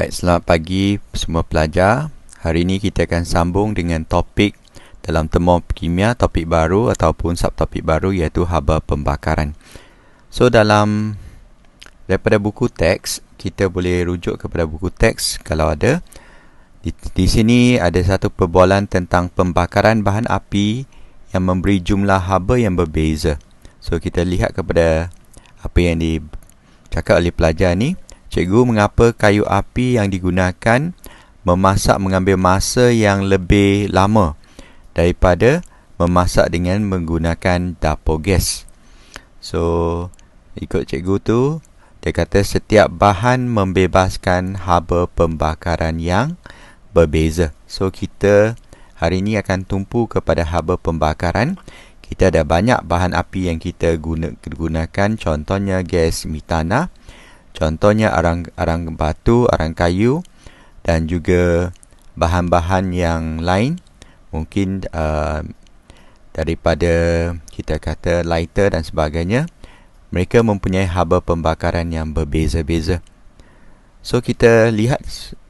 Baik, selamat pagi semua pelajar. Hari ini kita akan sambung dengan topik dalam termokimia, topik baru ataupun subtopik baru iaitu haba pembakaran. So, daripada buku teks, kita boleh rujuk kepada buku teks kalau ada. Di sini ada satu perbualan tentang pembakaran bahan api yang memberi jumlah haba yang berbeza. So, kita lihat kepada apa yang dicakap oleh pelajar ni. Cikgu, mengapa kayu api yang digunakan memasak mengambil masa yang lebih lama daripada memasak dengan menggunakan dapur gas? So, ikut cikgu tu, dia kata setiap bahan membebaskan haba pembakaran yang berbeza. So, kita hari ini akan tumpu kepada haba pembakaran. Kita ada banyak bahan api yang kita gunakan, contohnya gas metana, contohnya arang batu, arang kayu dan juga bahan-bahan yang lain. Mungkin daripada kita kata lighter dan sebagainya. Mereka mempunyai haba pembakaran yang berbeza-beza. So, kita lihat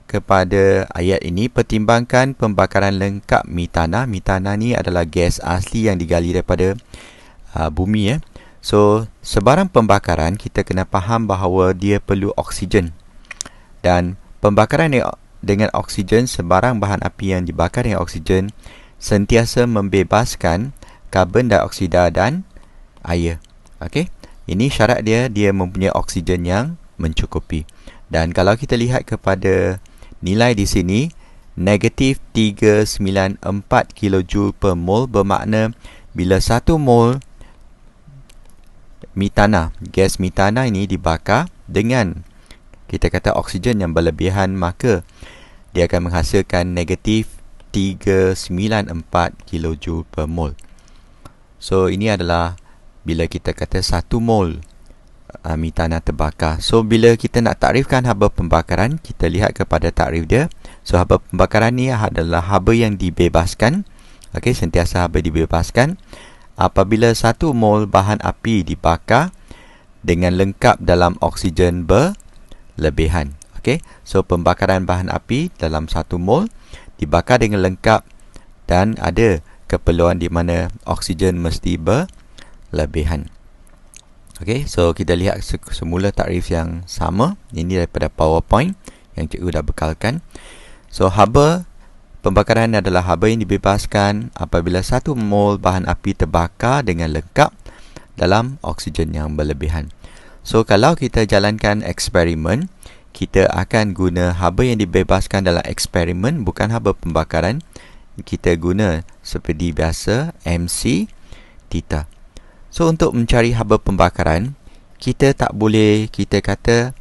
kepada ayat ini. Pertimbangkan pembakaran lengkap metana. Metana ni adalah gas asli yang digali daripada bumi. So, sebarang pembakaran kita kena faham bahawa dia perlu oksigen. Dan pembakaran dengan oksigen, sebarang bahan api yang dibakar dengan oksigen sentiasa membebaskan karbon dioksida dan air. Okey? Ini syarat dia mempunyai oksigen yang mencukupi. Dan kalau kita lihat kepada nilai di sini, negatif 394 kJ per mol, bermakna bila 1 mol metana, gas metana ini dibakar dengan kita kata oksigen yang berlebihan, maka dia akan menghasilkan negatif 394 kJ per mol. So, ini adalah bila kita kata 1 mol metana terbakar. So, bila kita nak takrifkan haba pembakaran, kita lihat kepada takrif dia. So, haba pembakaran ni adalah haba yang dibebaskan. Okey, sentiasa haba dibebaskan apabila 1 mol bahan api dibakar dengan lengkap dalam oksigen berlebihan. Okey, so pembakaran bahan api dalam 1 mol dibakar dengan lengkap dan ada keperluan di mana oksigen mesti berlebihan. Okey, so kita lihat semula takrif yang sama. Ini daripada PowerPoint yang cikgu dah bekalkan. So, haba pembakaran adalah haba yang dibebaskan apabila 1 mol bahan api terbakar dengan lengkap dalam oksigen yang berlebihan. So, kalau kita jalankan eksperimen, kita akan guna haba yang dibebaskan dalam eksperimen, bukan haba pembakaran. Kita guna seperti biasa MC theta. So, untuk mencari haba pembakaran, kita tak boleh kita kata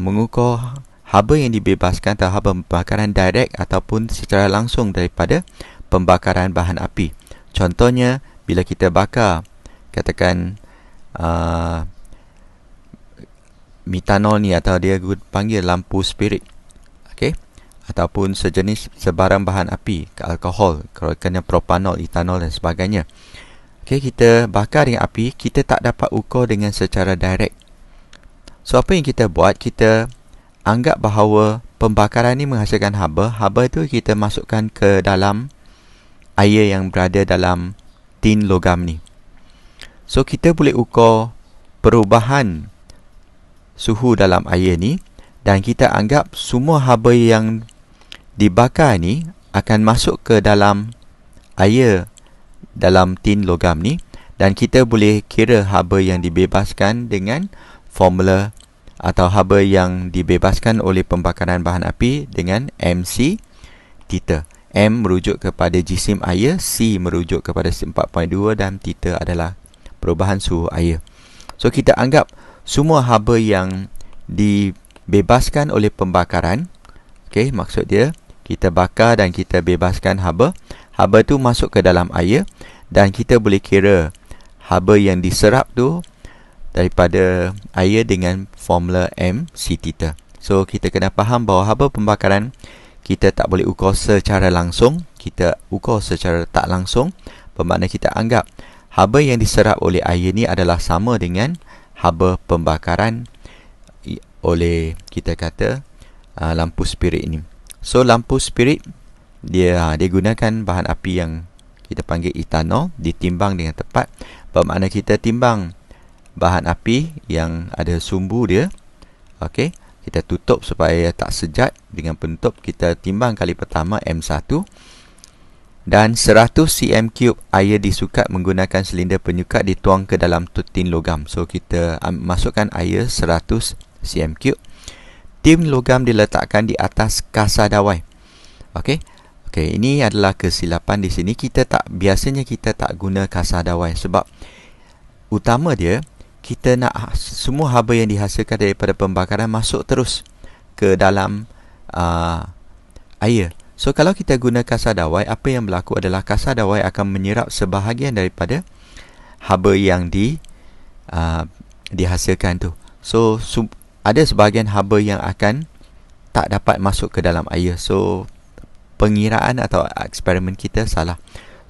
mengukur haba yang dibebaskan atau haba pembakaran direct ataupun secara langsung daripada pembakaran bahan api. Contohnya, bila kita bakar, katakan metanol ni, atau dia panggil lampu spirit, okay? Ataupun sejenis sebarang bahan api, alkohol, kena propanol, etanol dan sebagainya. Okay, kita bakar dengan api, kita tak dapat ukur dengan secara direct. So, apa yang kita buat, kita anggap bahawa pembakaran ni menghasilkan haba. Haba tu kita masukkan ke dalam air yang berada dalam tin logam ni. So, kita boleh ukur perubahan suhu dalam air ni dan kita anggap semua haba yang dibakar ni akan masuk ke dalam air dalam tin logam ni, dan kita boleh kira haba yang dibebaskan dengan formula atau haba yang dibebaskan oleh pembakaran bahan api dengan MC theta. M merujuk kepada jisim air, C merujuk kepada 4.2 dan theta adalah perubahan suhu air. So, kita anggap semua haba yang dibebaskan oleh pembakaran, okay, maksud dia kita bakar dan kita bebaskan haba. Haba tu masuk ke dalam air dan kita boleh kira haba yang diserap tu daripada air dengan formula MC theta. So, kita kena faham bahawa haba pembakaran kita tak boleh ukur secara langsung, kita ukur secara tak langsung. Bermakna kita anggap haba yang diserap oleh air ni adalah sama dengan haba pembakaran oleh kita kata lampu spirit ini. So lampu spirit dia gunakan bahan api yang kita panggil etanol, ditimbang dengan tepat. Bermakna kita timbang bahan api yang ada sumbu dia. Okey, kita tutup supaya tak sejat dengan penutup. Kita timbang kali pertama M1 dan 100 cm3 air disukat menggunakan silinder penyukat dituang ke dalam tin logam. So kita masukkan air 100 cm3. Tin logam diletakkan di atas kasar dawai. Okey. Okey, ini adalah kesilapan di sini. Biasanya kita tak guna kasar dawai sebab utama dia kita nak semua haba yang dihasilkan daripada pembakaran masuk terus ke dalam air. So kalau kita guna kasar dawai, apa yang berlaku adalah kasar dawai akan menyerap sebahagian daripada haba yang dihasilkan tu. So ada sebahagian haba yang akan tak dapat masuk ke dalam air. So pengiraan atau eksperimen kita salah.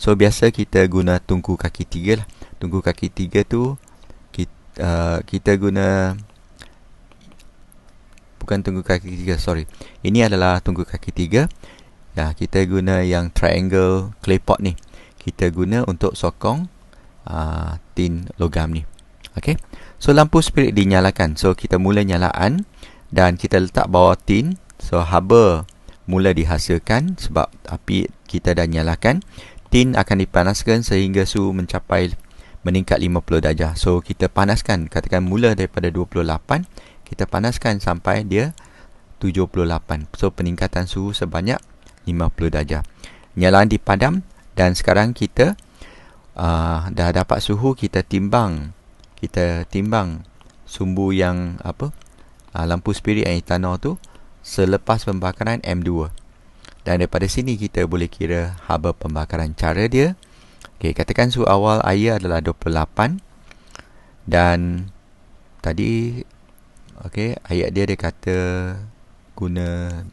So biasa kita guna tungku kaki 3 lah. Tungku kaki 3 tu kita guna, bukan tungku kaki 3, sorry. Ini adalah tungku kaki 3. Ya, kita guna yang triangle clay pot ni. Kita guna untuk sokong tin logam ni. Okey. So lampu spirit dinyalakan. So kita mula nyalaan dan kita letak bawah tin. So haba mula dihasilkan sebab api kita dah nyalakan. Tin akan dipanaskan sehingga suhu meningkat 50 darjah. So kita panaskan, katakan mula daripada 28, kita panaskan sampai dia 78. So peningkatan suhu sebanyak 50 darjah. Nyalaan dipadam dan sekarang kita dah dapat suhu. Kita timbang sumbu yang lampu spirit yang etanol tu selepas pembakaran M2. Dan daripada sini kita boleh kira haba pembakaran. Cara dia, okey, katakan suhu awal air adalah 28 dan tadi ayat dia kata guna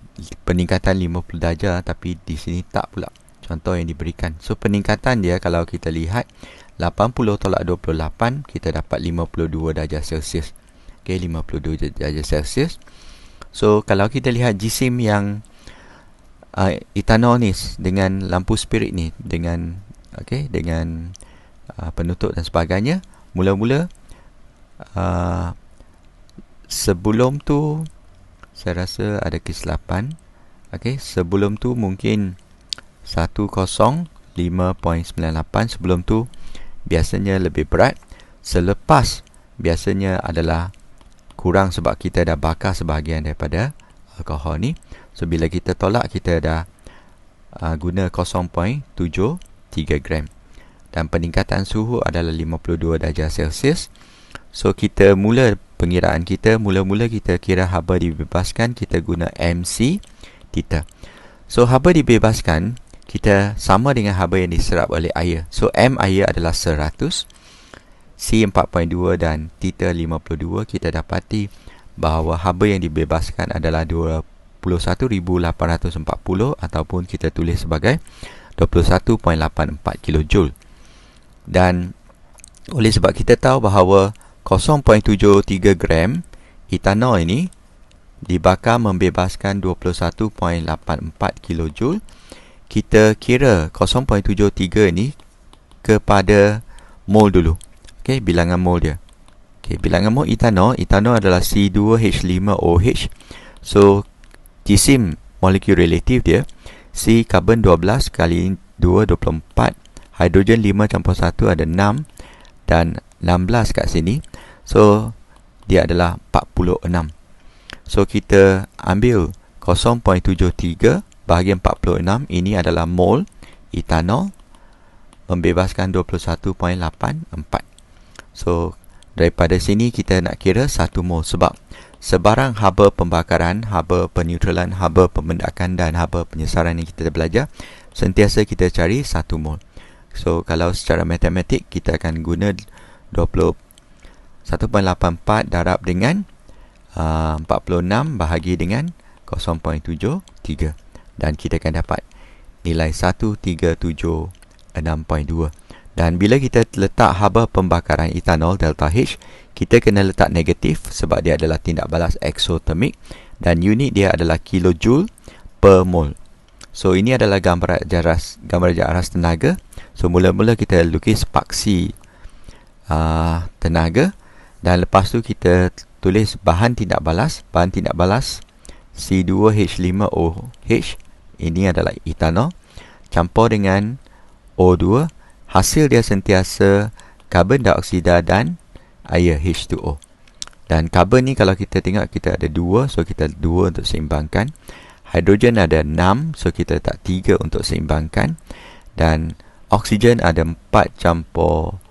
peningkatan 50 darjah, tapi di sini tak pula contoh yang diberikan. So peningkatan dia kalau kita lihat 80 tolak 28, kita dapat 52 darjah Celsius. Okey, 52 darjah Celsius. So kalau kita lihat jisim yang etanol ni dengan lampu spirit ni dengan penutup dan sebagainya, mula-mula sebelum tu saya rasa ada kesilapan. Sebelum tu mungkin 105.98. Sebelum tu biasanya lebih berat. Selepas biasanya adalah kurang sebab kita dah bakar sebahagian daripada alkohol ni. So bila kita tolak, kita dah guna 0.73 gram. Dan peningkatan suhu adalah 52 darjah Celsius. So kita pengiraan kita, mula-mula kita kira haba dibebaskan, kita guna MC theta. So haba dibebaskan, kita sama dengan haba yang diserap oleh air. So M air adalah 100, C 4.2 dan theta 52. Kita dapati bahawa haba yang dibebaskan adalah 21,840 ataupun kita tulis sebagai 21.84 kJ. Dan oleh sebab kita tahu bahawa 0.73 gram etanol ini dibakar membebaskan 21.84 kJ, kita kira 0.73 ini kepada mol dulu. Okey, bilangan mol dia. Okey, bilangan mol etanol adalah C2H5OH. So jisim molekul relatif dia C karbon 12 kali 2 24, hidrogen 5 campur 1 ada 6 dan 16 kat sini. So dia adalah 46. So kita ambil 0.73 bahagian 46, ini adalah mol etanol membebaskan 21.84. So daripada sini kita nak kira 1 mol sebab sebarang haba pembakaran, haba peneutralan, haba pembendakan dan haba penyesaran yang kita belajar, sentiasa kita cari 1 mol. So kalau secara matematik kita akan guna 1.84 darab dengan 46 bahagi dengan 0.73 dan kita akan dapat nilai 137.6.2. Dan bila kita letak haba pembakaran etanol delta H, kita kena letak negatif sebab dia adalah tindak balas eksotermik dan unit dia adalah kilojoule per mol. So ini adalah gambar jaras tenaga. So mula-mula kita lukis paksi tenaga dan lepas tu kita tulis bahan tindak balas C2H5OH. Ini adalah etanol campur dengan O2. Hasil dia sentiasa karbon dioksida dan air H2O. Dan karbon ni kalau kita tengok kita ada 2, so kita 2 untuk seimbangkan. Hidrogen ada 6, so kita letak 3 untuk seimbangkan. Dan oksigen ada 4 campur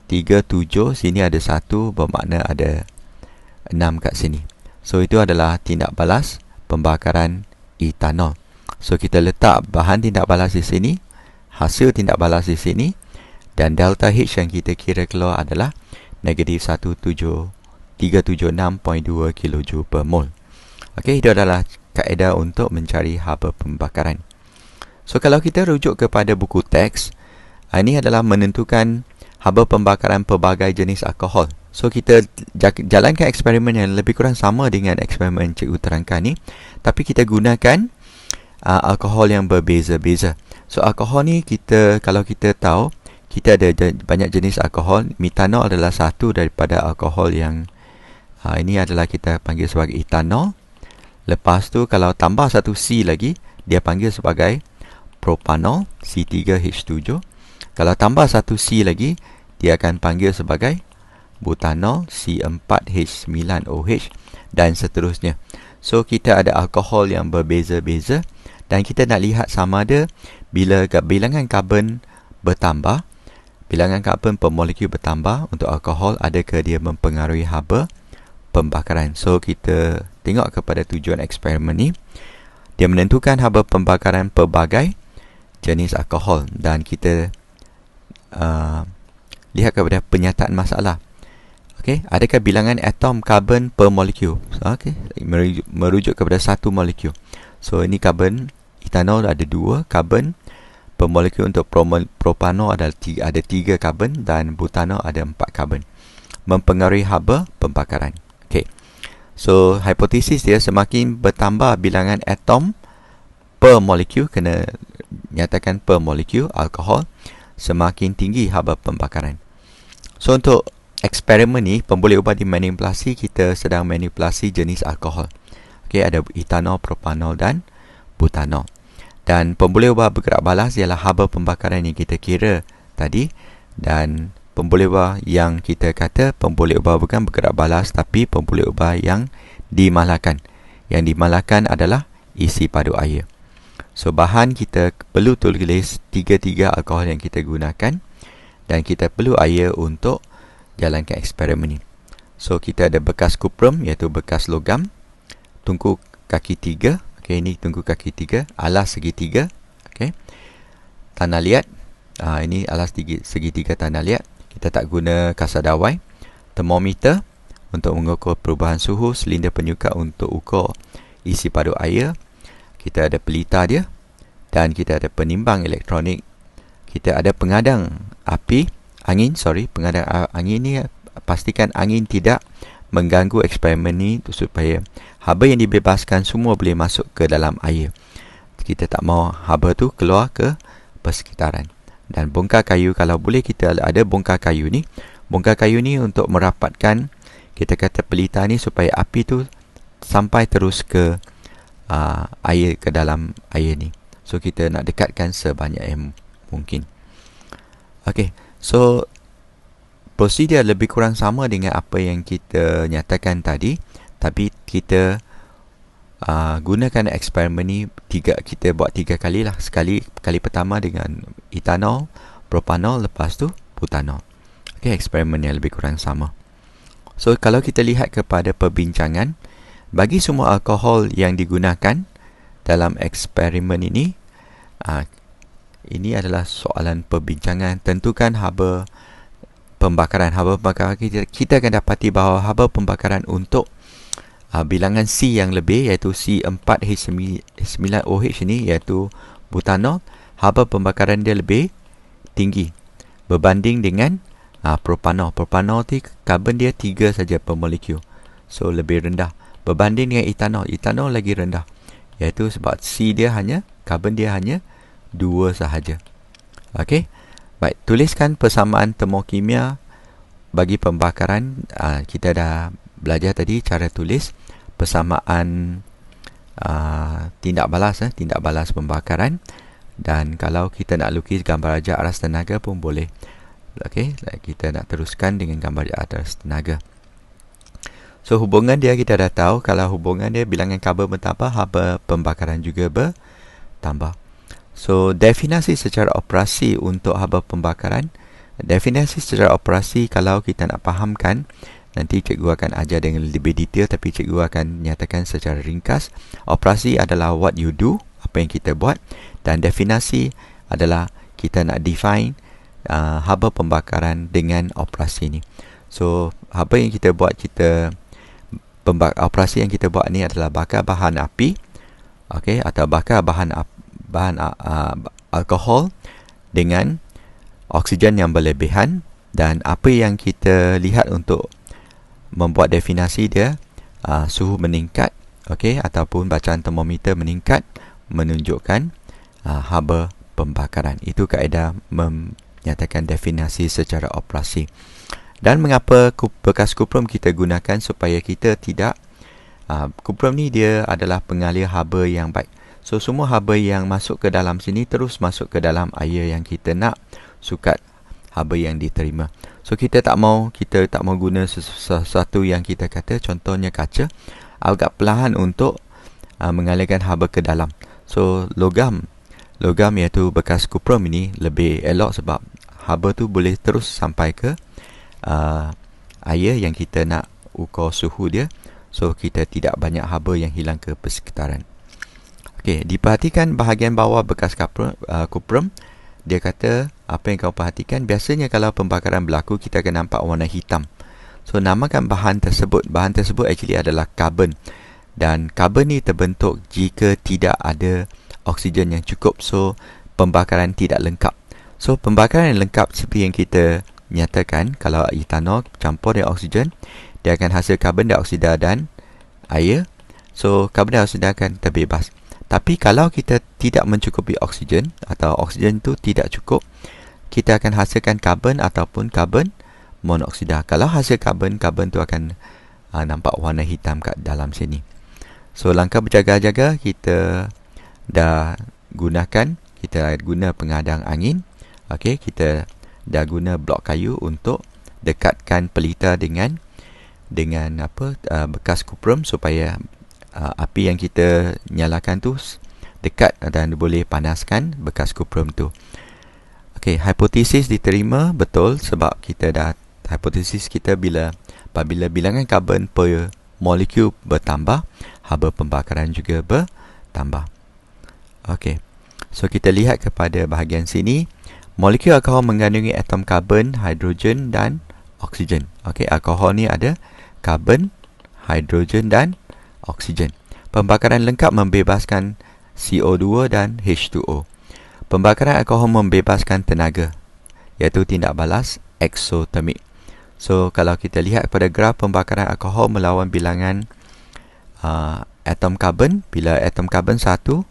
3, 7. Sini ada 1, bermakna ada 6 kat sini. So itu adalah tindak balas pembakaran etanol. So kita letak bahan tindak balas di sini, hasil tindak balas di sini, dan delta H yang kita kira keluar adalah negatif 376.2 kJ per mol. Okey, itu adalah kaedah untuk mencari haba pembakaran. So kalau kita rujuk kepada buku teks, ini adalah menentukan haba pembakaran pelbagai jenis alkohol. So kita jalankan eksperimen yang lebih kurang sama dengan eksperimen cikgu terangkan ni, tapi kita gunakan alkohol yang berbeza-beza. So alkohol ni kalau kita tahu, kita ada banyak jenis alkohol. Metanol adalah satu daripada alkohol yang ini adalah kita panggil sebagai etanol. Lepas tu kalau tambah satu C lagi, dia panggil sebagai propanol, C3H7. Kalau tambah satu C lagi, dia akan panggil sebagai butanol, C4H9OH, dan seterusnya. So kita ada alkohol yang berbeza-beza dan kita nak lihat sama ada bila bilangan karbon bertambah, bilangan karbon per molekul bertambah untuk alkohol, adakah dia mempengaruhi haba pembakaran. So kita tengok kepada tujuan eksperimen ni. Dia menentukan haba pembakaran pelbagai jenis alkohol dan kita lihat kepada penyataan masalah. Okey, adakah bilangan atom karbon per molekul? Okey, merujuk kepada satu molekul. So ini karbon etanol ada 2 karbon per molekul. Untuk propanol ada 3 karbon dan butanol ada 4 karbon. Mempengaruhi haba pembakaran. Okey. So hipotesis dia semakin bertambah bilangan atom per molekul, kena nyatakan per molekul alkohol, semakin tinggi haba pembakaran. So untuk eksperimen ni, pemboleh ubah dimanipulasi, kita sedang manipulasi jenis alkohol. Okey, ada etanol, propanol dan butanol. Dan pemboleh ubah bergerak balas ialah haba pembakaran yang kita kira tadi. Dan pemboleh ubah yang kita kata pemboleh ubah bukan bergerak balas, tapi pemboleh ubah yang dimalahkan. Yang dimalahkan adalah isi padu air. So bahan kita perlu tulis 3 alkohol yang kita gunakan, dan kita perlu air untuk jalankan eksperimen ni. So kita ada bekas kuprum, iaitu bekas logam, tungku kaki 3. Okey, ini tungku kaki 3, alas segitiga. Okey, tanah liat. Ini alas segitiga tanah liat. Kita tak guna kasar dawai. Termometer untuk mengukur perubahan suhu, silinder penyukat untuk ukur isi padu air. Kita ada pelita dia, dan kita ada penimbang elektronik. Kita ada pengadang pengadang angin ni, pastikan angin tidak mengganggu eksperimen ni supaya haba yang dibebaskan semua boleh masuk ke dalam air. Kita tak mahu haba tu keluar ke persekitaran. Dan bongkar kayu, kalau boleh kita ada bongkar kayu ni. Bongkar kayu ni untuk merapatkan, kita kata pelita ni, supaya api tu sampai terus ke air, ke dalam air ni. So kita nak dekatkan sebanyak yang mungkin. Okey, so prosedur lebih kurang sama dengan apa yang kita nyatakan tadi, tapi kita gunakan eksperimen ni kita buat 3 kali lah. Kali pertama dengan etanol, propanol, lepas tu butanol. Okey, eksperimen yang lebih kurang sama. So kalau kita lihat kepada perbincangan, bagi semua alkohol yang digunakan dalam eksperimen ini, ini adalah soalan perbincangan. Tentukan haba pembakaran. Kita akan dapati bahawa haba pembakaran untuk bilangan C yang lebih, iaitu C4H9OH ini, iaitu butanol, haba pembakaran dia lebih tinggi. berbanding dengan propanol. Propanol tu karbon dia 3 saja per molekul. So lebih rendah. Berbanding dengan etanol. Etanol lagi rendah. Iaitu sebab karbon dia hanya 2 sahaja. Okey. Baik, tuliskan persamaan termokimia bagi pembakaran. Kita dah belajar tadi cara tulis persamaan tindak balas pembakaran. Dan kalau kita nak lukis gambar rajak aras tenaga pun boleh. Okey, kita nak teruskan dengan gambar aras tenaga. So hubungan dia kita dah tahu. Kalau hubungan dia bilangan karbon bertambah, haba pembakaran juga bertambah. So definisi secara operasi untuk haba pembakaran. Definisi secara operasi kalau kita nak fahamkan, nanti cikgu akan ajar dengan lebih detail, tapi cikgu akan nyatakan secara ringkas. Operasi adalah what you do, apa yang kita buat, dan definisi adalah kita nak define haba pembakaran dengan operasi ni. So apa yang kita buat, operasi yang kita buat ni adalah bakar bahan api, okey, atau bakar bahan alkohol dengan oksigen yang berlebihan. Dan apa yang kita lihat untuk membuat definisi dia, suhu meningkat, okey, ataupun bacaan termometer meningkat menunjukkan haba pembakaran. Itu kaedah menyatakan definisi secara operasi. Dan mengapa bekas kuprum kita gunakan supaya kita tidak kuprum ni dia adalah pengalir haba yang baik. So semua haba yang masuk ke dalam sini terus masuk ke dalam air yang kita nak, sukat haba yang diterima. So kita tak mau guna sesuatu yang kita kata, contohnya kaca, agak perlahan untuk mengalirkan haba ke dalam. So logam iaitu bekas kuprum ini lebih elok sebab haba tu boleh terus sampai ke air yang kita nak ukur suhu dia. So kita tidak banyak haba yang hilang ke persekitaran. Okey, diperhatikan bahagian bawah bekas kuprum. Dia kata, apa yang kau perhatikan, biasanya kalau pembakaran berlaku kita akan nampak warna hitam. So namakan bahan tersebut. Bahan tersebut actually adalah karbon. Dan karbon ni terbentuk jika tidak ada oksigen yang cukup. So pembakaran tidak lengkap. So pembakaran yang lengkap seperti yang kita nyatakan, kalau etanol campur dengan oksigen, dia akan hasil karbon dioksida dan air. So karbon dioksida akan terbebas. Tapi kalau kita tidak mencukupi oksigen, atau oksigen tu tidak cukup, kita akan hasilkan karbon ataupun karbon monoksida. Kalau hasil karbon tu akan nampak warna hitam kat dalam sini. So langkah berjaga-jaga kita dah gunakan, kita guna pengadang angin. Okey, kita dah guna blok kayu untuk dekatkan pelita dengan bekas kuprum supaya api yang kita nyalakan tu dekat dan boleh panaskan bekas kuprum tu. Okey, hipotesis diterima betul sebab kita dah hipotesis kita apabila bilangan karbon per molekul bertambah, haba pembakaran juga bertambah. Okey. So kita lihat kepada bahagian sini. Molekul alkohol mengandungi atom karbon, hidrogen dan oksigen. Okey, alkohol ni ada karbon, hidrogen dan oksigen. Pembakaran lengkap membebaskan CO2 dan H2O. Pembakaran alkohol membebaskan tenaga, iaitu tindak balas eksotermik. So kalau kita lihat pada graf pembakaran alkohol melawan bilangan atom karbon, bila atom karbon 1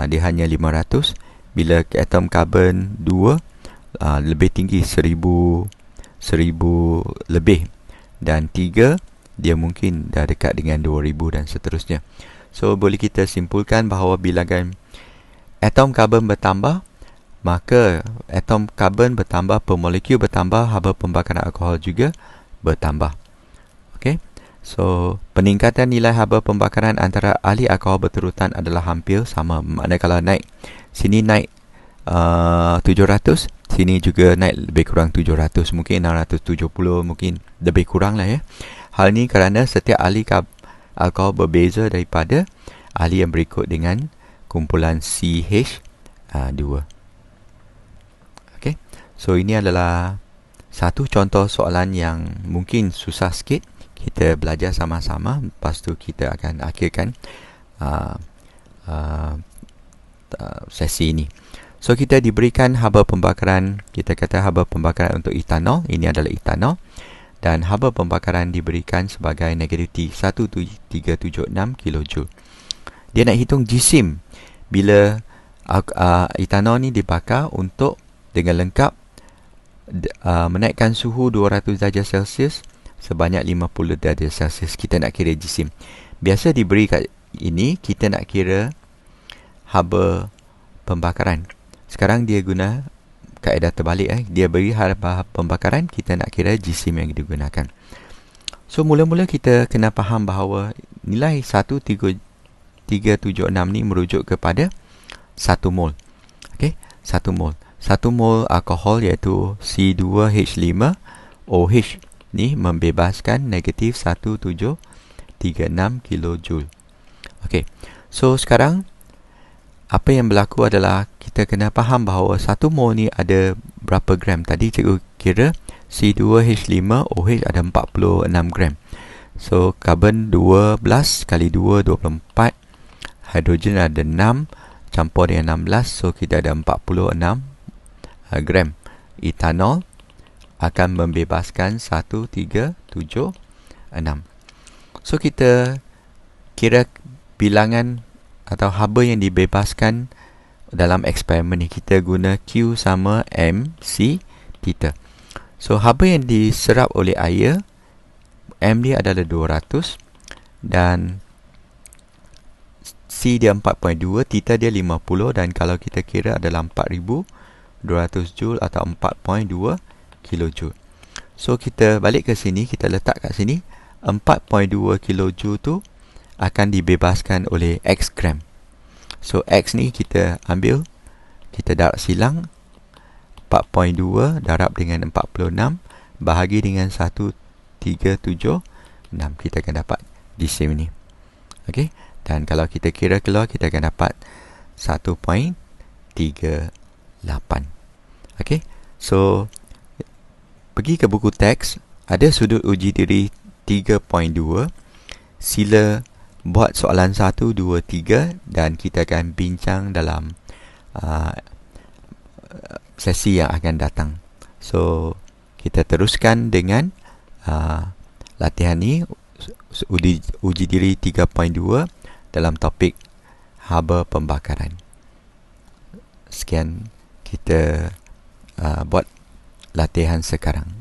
dia hanya 500, bila atom karbon 2 lebih tinggi 1000 lebih, dan 3 dia mungkin dah dekat dengan 2000 dan seterusnya. So boleh kita simpulkan bahawa bilangan atom karbon bertambah, maka atom karbon bertambah per molekul bertambah, haba pembakaran alkohol juga bertambah. Okey. So peningkatan nilai haba pembakaran antara ahli alkohol berterutan adalah hampir sama. Maknanya kalau naik sini naik 700, sini juga naik lebih kurang 700, mungkin 670, mungkin lebih kurang lah ya. Hal ini kerana setiap ahli alkohol berbeza daripada ahli yang berikut dengan kumpulan CH2. Okey. So ini adalah satu contoh soalan yang mungkin susah sikit. Kita belajar sama-sama, lepas tu kita akan akhirkan sesi ini. So kita diberikan haba pembakaran, kita kata haba pembakaran untuk etanol, ini adalah etanol, dan haba pembakaran diberikan sebagai negatif 1376 kJ. Dia nak hitung jisim bila etanol ni dibakar untuk dengan lengkap menaikkan suhu 200 darjah Celsius sebanyak 50 darjah Celsius. Kita nak kira jisim. Biasa diberi kat ini, kita nak kira haba pembakaran. Sekarang dia guna kaedah terbalik. Dia beri haba pembakaran, kita nak kira jisim yang digunakan. So mula-mula kita kena faham bahawa nilai 1376 ni merujuk kepada 1 mol. Okey, 1 mol. 1 mol alkohol iaitu C2H5OH ni membebaskan negatif 1736 kJ. Okey. So sekarang apa yang berlaku adalah kita kena faham bahawa 1 mol ni ada berapa gram. Tadi cikgu kira C2H5OH ada 46 gram. So karbon 12 kali 2 24, hidrogen ada 6 campur dengan 16, so kita ada 46 gram. Etanol akan membebaskan 1376. So kita kira bilangan atau haba yang dibebaskan dalam eksperimen ni, kita guna Q sama MC theta. So haba yang diserap oleh air, M dia adalah 200 dan C dia 4.2, theta dia 50, dan kalau kita kira adalah 4200 joule atau 4.2 kilojoule. So kita balik ke sini, kita letak kat sini 4.2 kilojoule tu akan dibebaskan oleh X gram. So X ni kita ambil, kita darab silang 4.2 darab dengan 46 bahagi dengan 1376, kita akan dapat jisim ni. Okey, dan kalau kita kira keluar, kita akan dapat 1.38. Okey, so pergi ke buku teks, ada sudut uji diri 3.2. Sila buat soalan 1, 2, 3 dan kita akan bincang dalam sesi yang akan datang. So kita teruskan dengan latihan ni, uji diri 3.2 dalam topik haba pembakaran. Sekian, kita buat latihan sekarang.